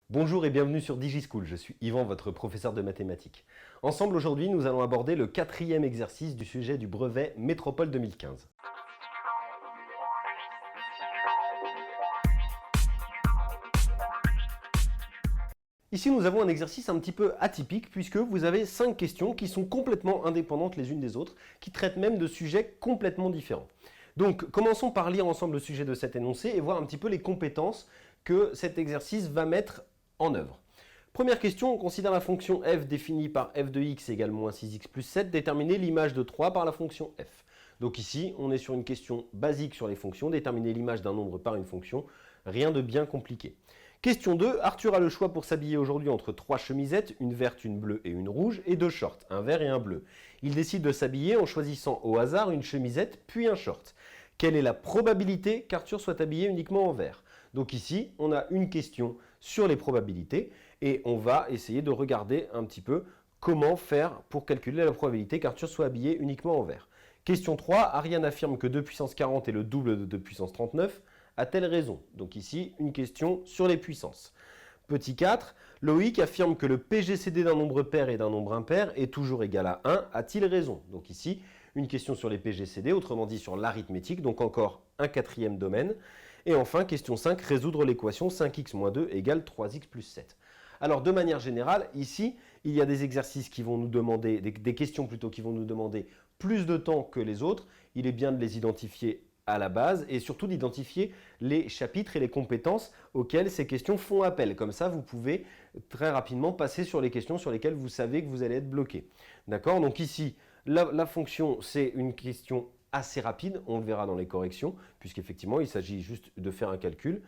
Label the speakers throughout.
Speaker 1: Bonjour et bienvenue sur DigiSchool, je suis Yvan, votre professeur de mathématiques. Ensemble aujourd'hui, nous allons aborder le quatrième exercice du sujet du brevet Métropole 2015. Ici, nous avons un exercice un petit peu atypique puisque vous avez 5 questions qui sont complètement indépendantes les unes des autres, qui traitent même de sujets complètement différents. Donc, commençons par lire ensemble le sujet de cet énoncé et voir un petit peu les compétences que cet exercice va mettre en œuvre. Première question, on considère la fonction f définie par f de x égale moins 6x plus 7, déterminer l'image de 3 par la fonction f. Donc ici, on est sur une question basique sur les fonctions, déterminer l'image d'un nombre par une fonction, rien de bien compliqué. Question 2, Arthur a le choix pour s'habiller aujourd'hui entre 3 chemisettes, une verte, une bleue et une rouge, et 2 shorts, un vert et un bleu. Il décide de s'habiller en choisissant au hasard une chemisette puis un short. Quelle est la probabilité qu'Arthur soit habillé uniquement en vert? Donc ici, on a une question sur les probabilités et on va essayer de regarder un petit peu comment faire pour calculer la probabilité qu'Arthur soit habillé uniquement en vert. Question 3, Ariane affirme que 2 puissance 40 est le double de 2 puissance 39. A-t-elle raison? Donc ici, une question sur les puissances. Petit 4, Loïc affirme que le PGCD d'un nombre pair et d'un nombre impair est toujours égal à 1. A-t-il raison? Donc ici, une question sur les PGCD, autrement dit sur l'arithmétique, donc encore un quatrième domaine. Et enfin, question 5, résoudre l'équation 5x moins 2 égale 3x plus 7. Alors, de manière générale, ici, il y a des exercices qui vont nous demander, des questions plutôt qui vont nous demander plus de temps que les autres. Il est bien de les identifier à la base et surtout d'identifier les chapitres et les compétences auxquelles ces questions font appel. Comme ça, vous pouvez très rapidement passer sur les questions sur lesquelles vous savez que vous allez être bloqué. D'accord? Donc ici, la fonction, c'est une question assez rapide, on le verra dans les corrections, puisqu'effectivement, il s'agit juste de faire un calcul.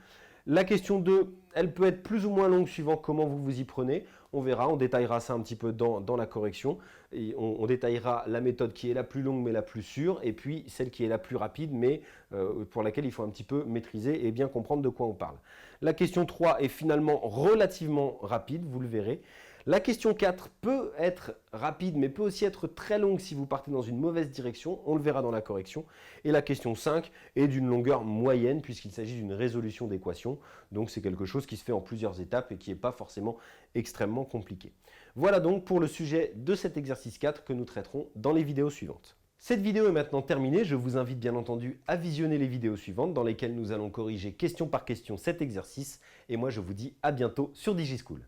Speaker 1: La question 2, elle peut être plus ou moins longue suivant comment vous vous y prenez. On verra, on détaillera ça un petit peu dans la correction. Et on détaillera la méthode qui est la plus longue mais la plus sûre, et puis celle qui est la plus rapide mais pour laquelle il faut un petit peu maîtriser et bien comprendre de quoi on parle. La question 3 est finalement relativement rapide, vous le verrez. La question 4 peut être rapide, mais peut aussi être très longue si vous partez dans une mauvaise direction. On le verra dans la correction. Et la question 5 est d'une longueur moyenne, puisqu'il s'agit d'une résolution d'équation. Donc c'est quelque chose qui se fait en plusieurs étapes et qui n'est pas forcément extrêmement compliqué. Voilà donc pour le sujet de cet exercice 4 que nous traiterons dans les vidéos suivantes. Cette vidéo est maintenant terminée, je vous invite bien entendu à visionner les vidéos suivantes dans lesquelles nous allons corriger question par question cet exercice. Et moi je vous dis à bientôt sur DigiSchool.